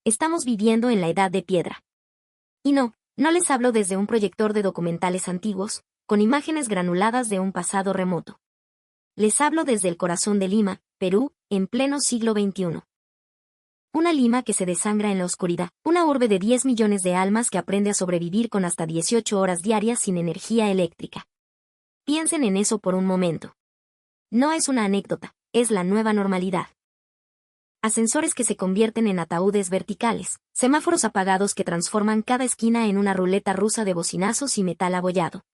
Estamos viviendo en la edad de piedra. Y no les hablo desde un proyector de documentales antiguos, con imágenes granuladas de un pasado remoto. Les hablo desde el corazón de Lima, Perú, en pleno siglo XXI. Una Lima que se desangra en la oscuridad, una urbe de 10 millones de almas que aprende a sobrevivir con hasta 18 horas diarias sin energía eléctrica. Piensen en eso por un momento. No es una anécdota, es la nueva normalidad. Ascensores que se convierten en ataúdes verticales, semáforos apagados que transforman cada esquina en una ruleta rusa de bocinazos y metal abollado.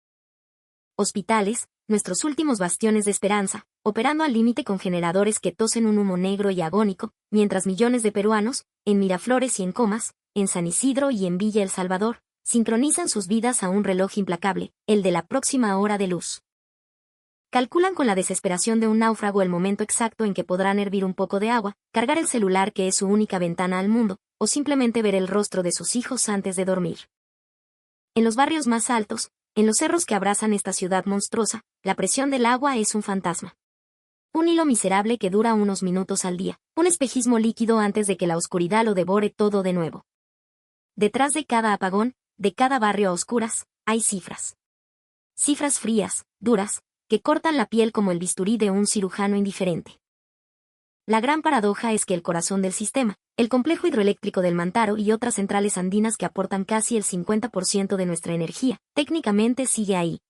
Hospitales, nuestros últimos bastiones de esperanza, operando al límite con generadores que tosen un humo negro y agónico, mientras millones de peruanos, en Miraflores y en Comas, en San Isidro y en Villa El Salvador, sincronizan sus vidas a un reloj implacable, el de la próxima hora de luz. Calculan con la desesperación de un náufrago el momento exacto en que podrán hervir un poco de agua, cargar el celular que es su única ventana al mundo, o simplemente ver el rostro de sus hijos antes de dormir. En los barrios más altos, en los cerros que abrazan esta ciudad monstruosa, la presión del agua es un fantasma. Un hilo miserable que dura unos minutos al día, un espejismo líquido antes de que la oscuridad lo devore todo de nuevo. Detrás de cada apagón, de cada barrio a oscuras, hay cifras. Cifras frías, duras, que cortan la piel como el bisturí de un cirujano indiferente. La gran paradoja es que el corazón del sistema, el complejo hidroeléctrico del Mantaro y otras centrales andinas que aportan casi el 50% de nuestra energía, técnicamente sigue ahí.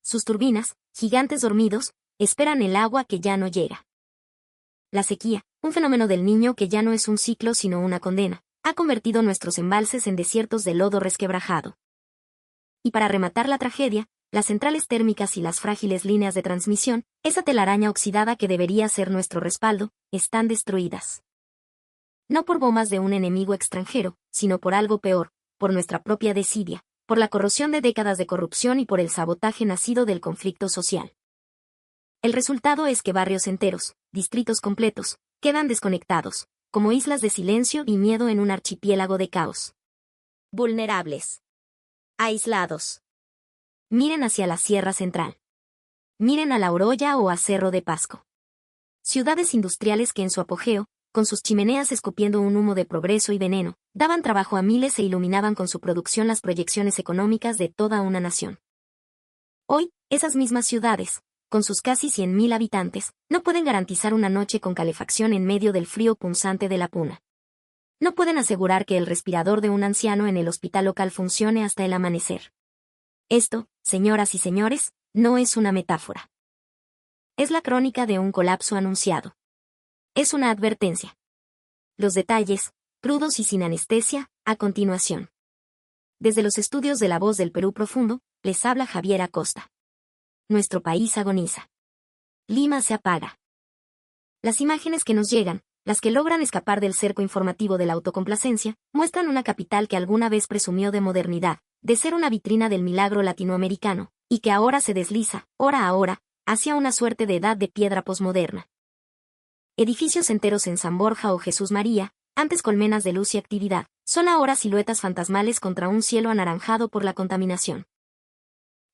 Sus turbinas, gigantes dormidos, esperan el agua que ya no llega. La sequía, un fenómeno del Niño que ya no es un ciclo sino una condena, ha convertido nuestros embalses en desiertos de lodo resquebrajado. Y para rematar la tragedia, las centrales térmicas y las frágiles líneas de transmisión, esa telaraña oxidada que debería ser nuestro respaldo, están destruidas. No por bombas de un enemigo extranjero, sino por algo peor, por nuestra propia desidia, por la corrosión de décadas de corrupción y por el sabotaje nacido del conflicto social. El resultado es que barrios enteros, distritos completos, quedan desconectados, como islas de silencio y miedo en un archipiélago de caos. Vulnerables. Aislados. Miren hacia la Sierra Central. Miren a La Oroya o a Cerro de Pasco. Ciudades industriales que en su apogeo, con sus chimeneas escupiendo un humo de progreso y veneno, daban trabajo a miles e iluminaban con su producción las proyecciones económicas de toda una nación. Hoy, esas mismas ciudades, con sus casi 100.000 habitantes, no pueden garantizar una noche con calefacción en medio del frío punzante de la puna. No pueden asegurar que el respirador de un anciano en el hospital local funcione hasta el amanecer. Esto, señoras y señores, no es una metáfora. Es la crónica de un colapso anunciado. Es una advertencia. Los detalles, crudos y sin anestesia, a continuación. Desde los estudios de La Voz del Perú Profundo, les habla Javier Acosta. Nuestro país agoniza. Lima se apaga. Las imágenes que nos llegan, las que logran escapar del cerco informativo de la autocomplacencia, muestran una capital que alguna vez presumió de modernidad, de ser una vitrina del milagro latinoamericano, y que ahora se desliza, hora a hora, hacia una suerte de edad de piedra posmoderna. Edificios enteros en San Borja o Jesús María, antes colmenas de luz y actividad, son ahora siluetas fantasmales contra un cielo anaranjado por la contaminación.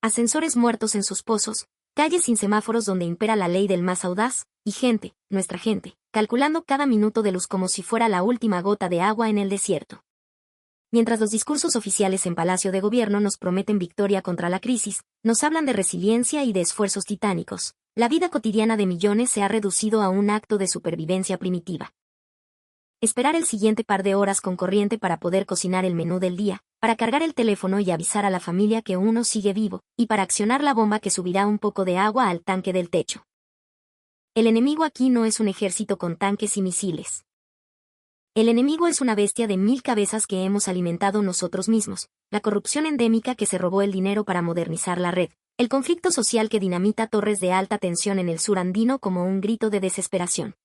Ascensores muertos en sus pozos, calles sin semáforos donde impera la ley del más audaz, y gente, nuestra gente, calculando cada minuto de luz como si fuera la última gota de agua en el desierto. Mientras los discursos oficiales en Palacio de Gobierno nos prometen victoria contra la crisis, nos hablan de resiliencia y de esfuerzos titánicos, la vida cotidiana de millones se ha reducido a un acto de supervivencia primitiva. Esperar el siguiente par de horas con corriente para poder cocinar el menú del día, para cargar el teléfono y avisar a la familia que uno sigue vivo, y para accionar la bomba que subirá un poco de agua al tanque del techo. El enemigo aquí no es un ejército con tanques y misiles. El enemigo es una bestia de 1000 cabezas que hemos alimentado nosotros mismos, la corrupción endémica que se robó el dinero para modernizar la red, el conflicto social que dinamita torres de alta tensión en el sur andino como un grito de desesperación.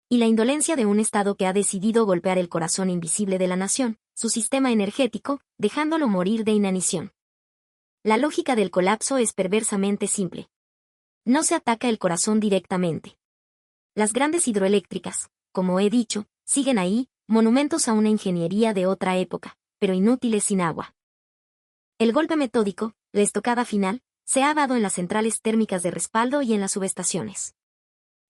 Y la indolencia de un Estado que ha decidido golpear el corazón invisible de la nación, su sistema energético, dejándolo morir de inanición. La lógica del colapso es perversamente simple. No se ataca el corazón directamente. Las grandes hidroeléctricas, como he dicho, siguen ahí, monumentos a una ingeniería de otra época, pero inútiles sin agua. El golpe metódico, la estocada final, se ha dado en las centrales térmicas de respaldo y en las subestaciones.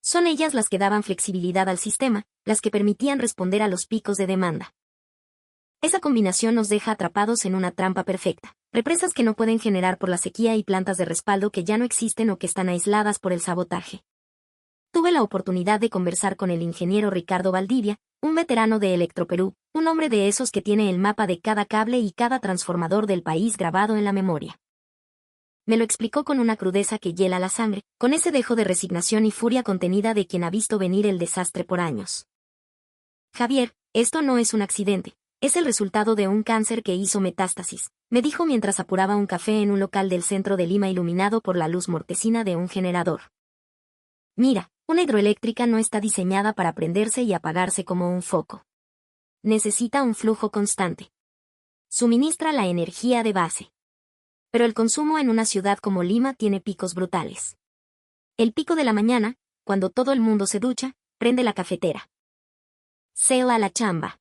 Son ellas las que daban flexibilidad al sistema, las que permitían responder a los picos de demanda. Esa combinación nos deja atrapados en una trampa perfecta. Represas que no pueden generar por la sequía y plantas de respaldo que ya no existen o que están aisladas por el sabotaje. Tuve la oportunidad de conversar con el ingeniero Ricardo Valdivia, un veterano de Electroperú, un hombre de esos que tiene el mapa de cada cable y cada transformador del país grabado en la memoria. Me lo explicó con una crudeza que hiela la sangre, con ese dejo de resignación y furia contenida de quien ha visto venir el desastre por años. Javier, esto no es un accidente, es el resultado de un cáncer que hizo metástasis, me dijo mientras apuraba un café en un local del centro de Lima iluminado por la luz mortecina de un generador. Mira, una hidroeléctrica no está diseñada para prenderse y apagarse como un foco. Necesita un flujo constante. Suministra la energía de base. Pero el consumo en una ciudad como Lima tiene picos brutales. El pico de la mañana, cuando todo el mundo se ducha, prende la cafetera. Se va a la chamba.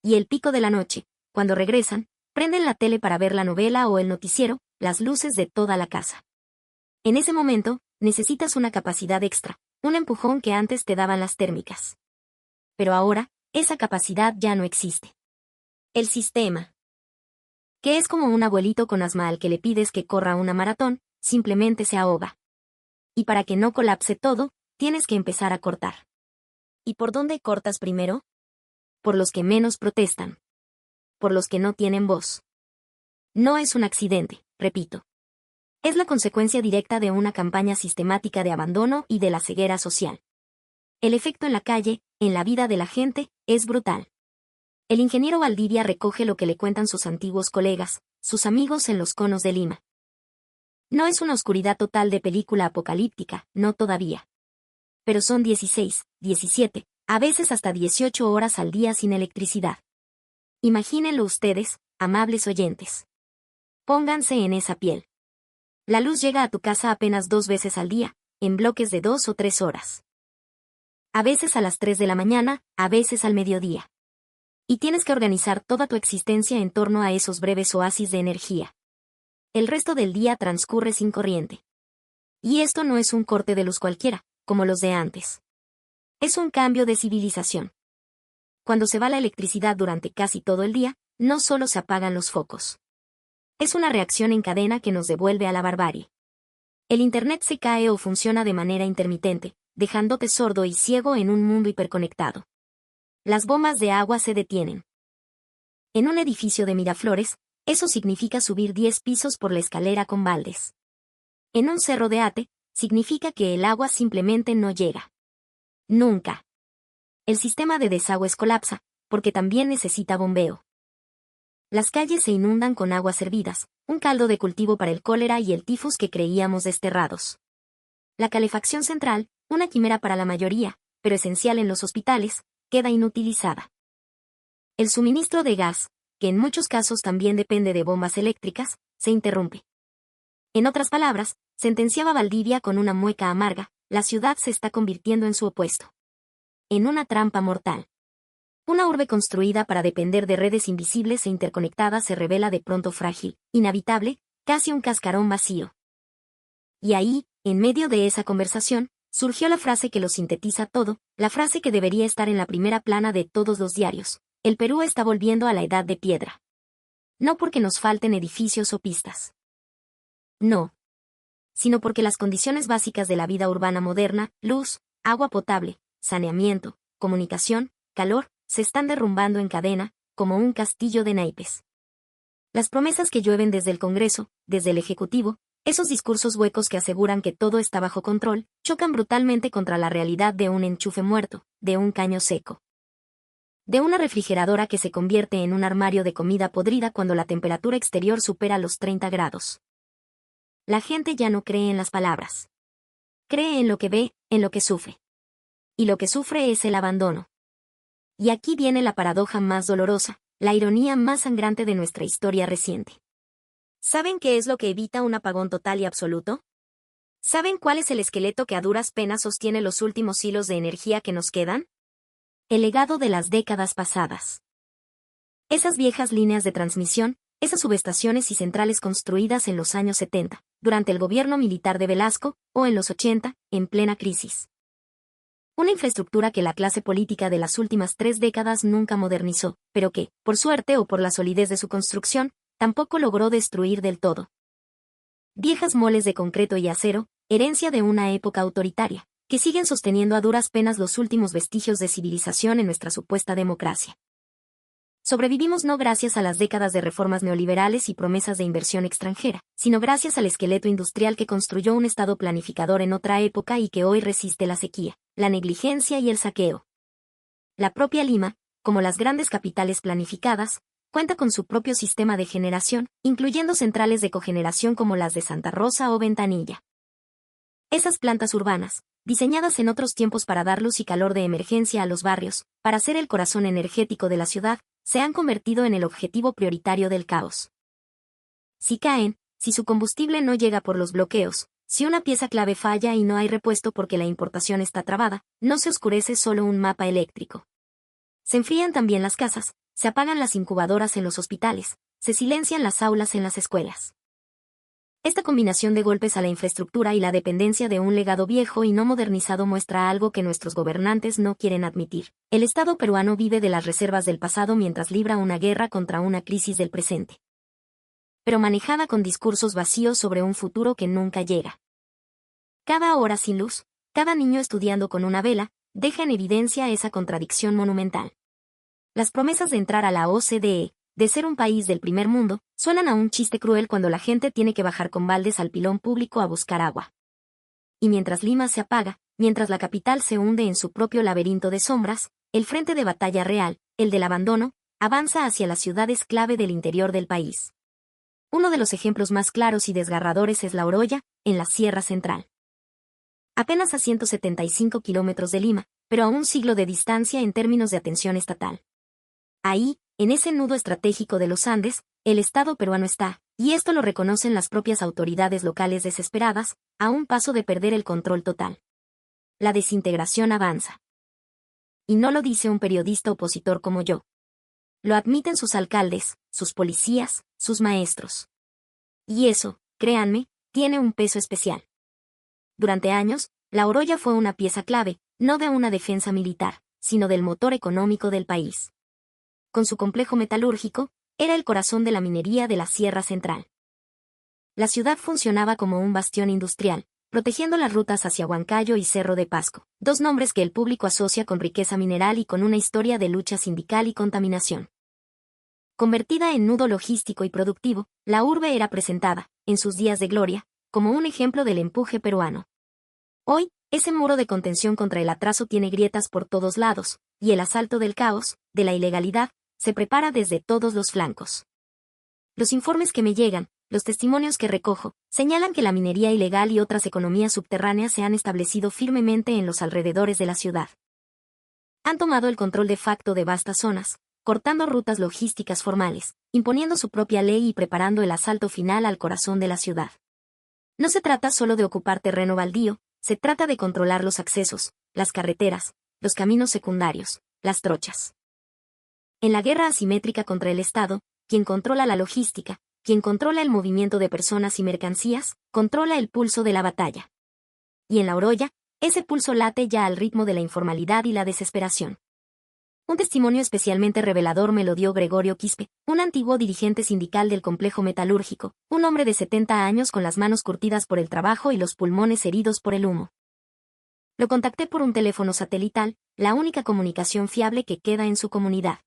Y el pico de la noche, cuando regresan, prenden la tele para ver la novela o el noticiero, las luces de toda la casa. En ese momento, necesitas una capacidad extra, un empujón que antes te daban las térmicas. Pero ahora, esa capacidad ya no existe. El sistema, que es como un abuelito con asma al que le pides que corra una maratón, simplemente se ahoga. Y para que no colapse todo, tienes que empezar a cortar. ¿Y por dónde cortas primero? Por los que menos protestan. Por los que no tienen voz. No es un accidente, repito. Es la consecuencia directa de una campaña sistemática de abandono y de la ceguera social. El efecto en la calle, en la vida de la gente, es brutal. El ingeniero Valdivia recoge lo que le cuentan sus antiguos colegas, sus amigos en los conos de Lima. No es una oscuridad total de película apocalíptica, no todavía. Pero son 16, 17, a veces hasta 18 horas al día sin electricidad. Imagínenlo ustedes, amables oyentes. Pónganse en esa piel. La luz llega a tu casa apenas 2 veces al día, en bloques de 2 o 3 horas. A veces a las 3 de la mañana, a veces al mediodía. Y tienes que organizar toda tu existencia en torno a esos breves oasis de energía. El resto del día transcurre sin corriente. Y esto no es un corte de luz cualquiera, como los de antes. Es un cambio de civilización. Cuando se va la electricidad durante casi todo el día, no solo se apagan los focos. Es una reacción en cadena que nos devuelve a la barbarie. El Internet se cae o funciona de manera intermitente, dejándote sordo y ciego en un mundo hiperconectado. Las bombas de agua se detienen. En un edificio de Miraflores, eso significa subir 10 pisos por la escalera con baldes. En un cerro de Ate, significa que el agua simplemente no llega. Nunca. El sistema de desagües colapsa, porque también necesita bombeo. Las calles se inundan con aguas hervidas, un caldo de cultivo para el cólera y el tifus que creíamos desterrados. La calefacción central, una quimera para la mayoría, pero esencial en los hospitales, queda inutilizada. El suministro de gas, que en muchos casos también depende de bombas eléctricas, se interrumpe. En otras palabras, sentenciaba Valdivia con una mueca amarga, la ciudad se está convirtiendo en su opuesto. En una trampa mortal. Una urbe construida para depender de redes invisibles e interconectadas se revela de pronto frágil, inhabitable, casi un cascarón vacío. Y ahí, en medio de esa conversación, surgió la frase que lo sintetiza todo, la frase que debería estar en la primera plana de todos los diarios. El Perú está volviendo a la edad de piedra. No porque nos falten edificios o pistas. No. Sino porque las condiciones básicas de la vida urbana moderna, luz, agua potable, saneamiento, comunicación, calor, se están derrumbando en cadena, como un castillo de naipes. Las promesas que llueven desde el Congreso, desde el Ejecutivo, esos discursos huecos que aseguran que todo está bajo control, chocan brutalmente contra la realidad de un enchufe muerto, de un caño seco. De una refrigeradora que se convierte en un armario de comida podrida cuando la temperatura exterior supera los 30 grados. La gente ya no cree en las palabras. Cree en lo que ve, en lo que sufre. Y lo que sufre es el abandono. Y aquí viene la paradoja más dolorosa, la ironía más sangrante de nuestra historia reciente. ¿Saben qué es lo que evita un apagón total y absoluto? ¿Saben cuál es el esqueleto que a duras penas sostiene los últimos hilos de energía que nos quedan? El legado de las décadas pasadas. Esas viejas líneas de transmisión, esas subestaciones y centrales construidas en los años 70, durante el gobierno militar de Velasco, o en los 80, en plena crisis. Una infraestructura que la clase política de las últimas 3 décadas nunca modernizó, pero que, por suerte o por la solidez de su construcción, tampoco logró destruir del todo. Viejas moles de concreto y acero, herencia de una época autoritaria, que siguen sosteniendo a duras penas los últimos vestigios de civilización en nuestra supuesta democracia. Sobrevivimos no gracias a las décadas de reformas neoliberales y promesas de inversión extranjera, sino gracias al esqueleto industrial que construyó un Estado planificador en otra época y que hoy resiste la sequía, la negligencia y el saqueo. La propia Lima, como las grandes capitales planificadas, cuenta con su propio sistema de generación, incluyendo centrales de cogeneración como las de Santa Rosa o Ventanilla. Esas plantas urbanas, diseñadas en otros tiempos para dar luz y calor de emergencia a los barrios, para ser el corazón energético de la ciudad, se han convertido en el objetivo prioritario del caos. Si caen, si su combustible no llega por los bloqueos, si una pieza clave falla y no hay repuesto porque la importación está trabada, no se oscurece solo un mapa eléctrico. Se enfrían también las casas, se apagan las incubadoras en los hospitales, se silencian las aulas en las escuelas. Esta combinación de golpes a la infraestructura y la dependencia de un legado viejo y no modernizado muestra algo que nuestros gobernantes no quieren admitir. El Estado peruano vive de las reservas del pasado mientras libra una guerra contra una crisis del presente, pero manejada con discursos vacíos sobre un futuro que nunca llega. Cada hora sin luz, cada niño estudiando con una vela, deja en evidencia esa contradicción monumental. Las promesas de entrar a la OCDE, de ser un país del primer mundo, suenan a un chiste cruel cuando la gente tiene que bajar con baldes al pilón público a buscar agua. Y mientras Lima se apaga, mientras la capital se hunde en su propio laberinto de sombras, el frente de batalla real, el del abandono, avanza hacia las ciudades clave del interior del país. Uno de los ejemplos más claros y desgarradores es La Oroya, en la Sierra Central. Apenas a 175 kilómetros de Lima, pero a un siglo de distancia en términos de atención estatal. Ahí, en ese nudo estratégico de los Andes, el Estado peruano está, y esto lo reconocen las propias autoridades locales desesperadas, a un paso de perder el control total. La desintegración avanza. Y no lo dice un periodista opositor como yo. Lo admiten sus alcaldes, sus policías, sus maestros. Y eso, créanme, tiene un peso especial. Durante años, La Oroya fue una pieza clave, no de una defensa militar, sino del motor económico del país. Con su complejo metalúrgico, era el corazón de la minería de la Sierra Central. La ciudad funcionaba como un bastión industrial, protegiendo las rutas hacia Huancayo y Cerro de Pasco, dos nombres que el público asocia con riqueza mineral y con una historia de lucha sindical y contaminación. Convertida en nudo logístico y productivo, la urbe era presentada, en sus días de gloria, como un ejemplo del empuje peruano. Hoy, ese muro de contención contra el atraso tiene grietas por todos lados, y el asalto del caos, de la ilegalidad, se prepara desde todos los flancos. Los informes que me llegan, los testimonios que recojo, señalan que la minería ilegal y otras economías subterráneas se han establecido firmemente en los alrededores de la ciudad. Han tomado el control de facto de vastas zonas, cortando rutas logísticas formales, imponiendo su propia ley y preparando el asalto final al corazón de la ciudad. No se trata solo de ocupar terreno baldío, se trata de controlar los accesos, las carreteras, los caminos secundarios, las trochas. En la guerra asimétrica contra el Estado, quien controla la logística, quien controla el movimiento de personas y mercancías, controla el pulso de la batalla. Y en La Oroya, ese pulso late ya al ritmo de la informalidad y la desesperación. Un testimonio especialmente revelador me lo dio Gregorio Quispe, un antiguo dirigente sindical del complejo metalúrgico, un hombre de 70 años con las manos curtidas por el trabajo y los pulmones heridos por el humo. Lo contacté por un teléfono satelital, la única comunicación fiable que queda en su comunidad.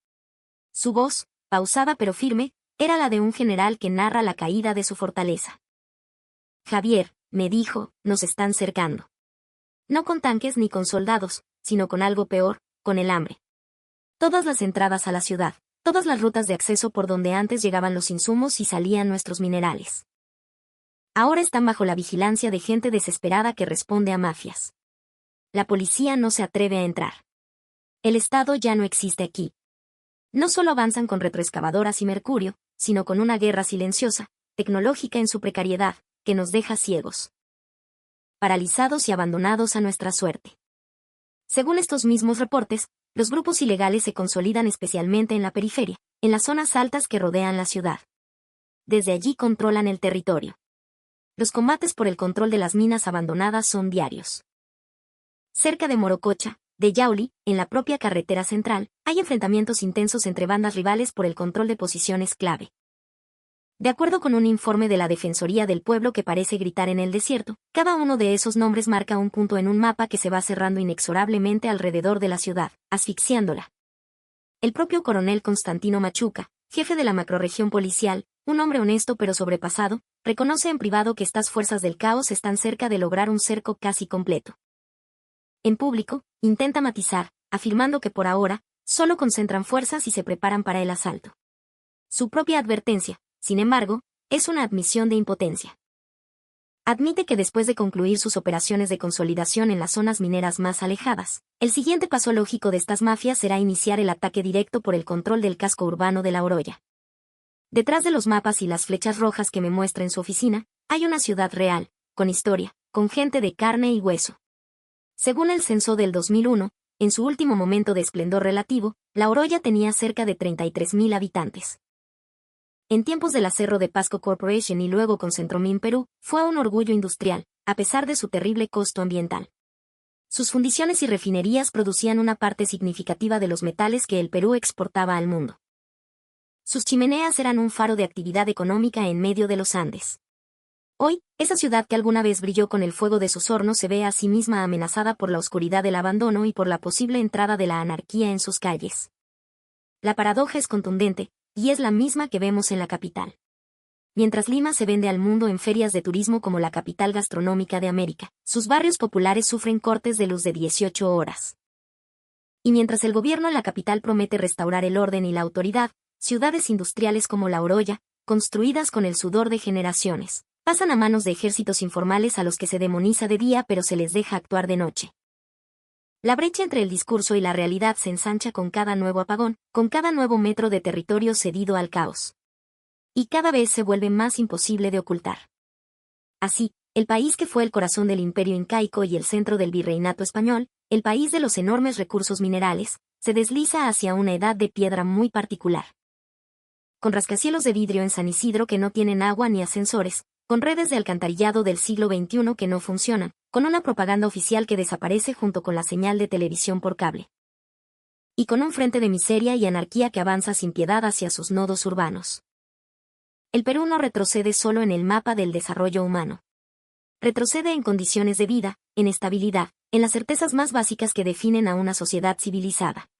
Su voz, pausada pero firme, era la de un general que narra la caída de su fortaleza. Javier, me dijo, nos están cercando. No con tanques ni con soldados, sino con algo peor, con el hambre. Todas las entradas a la ciudad, todas las rutas de acceso por donde antes llegaban los insumos y salían nuestros minerales. Ahora están bajo la vigilancia de gente desesperada que responde a mafias. La policía no se atreve a entrar. El Estado ya no existe aquí. No solo avanzan con retroexcavadoras y mercurio, sino con una guerra silenciosa, tecnológica en su precariedad, que nos deja ciegos, paralizados y abandonados a nuestra suerte. Según estos mismos reportes, los grupos ilegales se consolidan especialmente en la periferia, en las zonas altas que rodean la ciudad. Desde allí controlan el territorio. Los combates por el control de las minas abandonadas son diarios. Cerca de Morococha, de Yauli, en la propia carretera central, hay enfrentamientos intensos entre bandas rivales por el control de posiciones clave. De acuerdo con un informe de la Defensoría del Pueblo que parece gritar en el desierto, cada uno de esos nombres marca un punto en un mapa que se va cerrando inexorablemente alrededor de la ciudad, asfixiándola. El propio coronel Constantino Machuca, jefe de la macrorregión policial, un hombre honesto pero sobrepasado, reconoce en privado que estas fuerzas del caos están cerca de lograr un cerco casi completo. En público, intenta matizar, afirmando que por ahora, solo concentran fuerzas y se preparan para el asalto. Su propia advertencia, sin embargo, es una admisión de impotencia. Admite que después de concluir sus operaciones de consolidación en las zonas mineras más alejadas, el siguiente paso lógico de estas mafias será iniciar el ataque directo por el control del casco urbano de La Oroya. Detrás de los mapas y las flechas rojas que me muestra en su oficina, hay una ciudad real, con historia, con gente de carne y hueso. Según el censo del 2001, en su último momento de esplendor relativo, La Oroya tenía cerca de 33.000 habitantes. En tiempos de la Cerro de Pasco Corporation y luego con Centromin Perú, fue un orgullo industrial, a pesar de su terrible costo ambiental. Sus fundiciones y refinerías producían una parte significativa de los metales que el Perú exportaba al mundo. Sus chimeneas eran un faro de actividad económica en medio de los Andes. Hoy, esa ciudad que alguna vez brilló con el fuego de sus hornos se ve a sí misma amenazada por la oscuridad del abandono y por la posible entrada de la anarquía en sus calles. La paradoja es contundente, y es la misma que vemos en la capital. Mientras Lima se vende al mundo en ferias de turismo como la capital gastronómica de América, sus barrios populares sufren cortes de luz de 18 horas. Y mientras el gobierno en la capital promete restaurar el orden y la autoridad, ciudades industriales como La Oroya, construidas con el sudor de generaciones, pasan a manos de ejércitos informales a los que se demoniza de día pero se les deja actuar de noche. La brecha entre el discurso y la realidad se ensancha con cada nuevo apagón, con cada nuevo metro de territorio cedido al caos. Y cada vez se vuelve más imposible de ocultar. Así, el país que fue el corazón del imperio incaico y el centro del virreinato español, el país de los enormes recursos minerales, se desliza hacia una edad de piedra muy particular. Con rascacielos de vidrio en San Isidro que no tienen agua ni ascensores, con redes de alcantarillado del siglo XXI que no funcionan, con una propaganda oficial que desaparece junto con la señal de televisión por cable. Y con un frente de miseria y anarquía que avanza sin piedad hacia sus nodos urbanos. El Perú no retrocede solo en el mapa del desarrollo humano. Retrocede en condiciones de vida, en estabilidad, en las certezas más básicas que definen a una sociedad civilizada.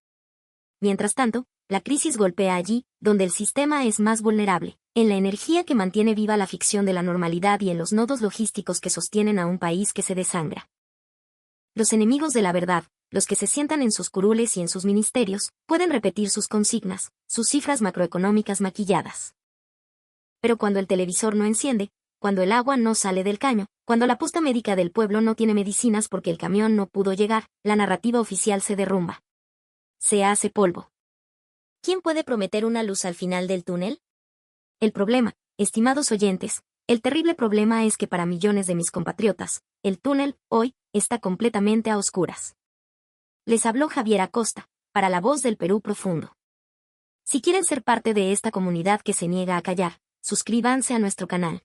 Mientras tanto, la crisis golpea allí, donde el sistema es más vulnerable, en la energía que mantiene viva la ficción de la normalidad y en los nodos logísticos que sostienen a un país que se desangra. Los enemigos de la verdad, los que se sientan en sus curules y en sus ministerios, pueden repetir sus consignas, sus cifras macroeconómicas maquilladas. Pero cuando el televisor no enciende, cuando el agua no sale del caño, cuando la posta médica del pueblo no tiene medicinas porque el camión no pudo llegar, la narrativa oficial se derrumba. Se hace polvo. ¿Quién puede prometer una luz al final del túnel? El problema, estimados oyentes, el terrible problema es que para millones de mis compatriotas, el túnel, hoy, está completamente a oscuras. Les habló Javier Acosta, para La Voz del Perú Profundo. Si quieren ser parte de esta comunidad que se niega a callar, suscríbanse a nuestro canal.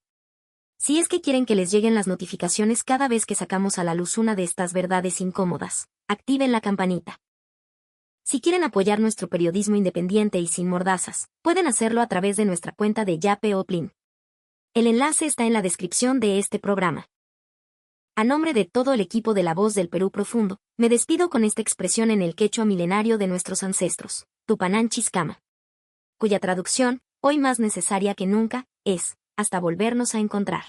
Si es que quieren que les lleguen las notificaciones cada vez que sacamos a la luz una de estas verdades incómodas, activen la campanita. Si quieren apoyar nuestro periodismo independiente y sin mordazas, pueden hacerlo a través de nuestra cuenta de Yape o Plin. El enlace está en la descripción de este programa. A nombre de todo el equipo de La Voz del Perú Profundo, me despido con esta expresión en el quechua milenario de nuestros ancestros, Tupanán Chiscama, cuya traducción, hoy más necesaria que nunca, es, hasta volvernos a encontrar.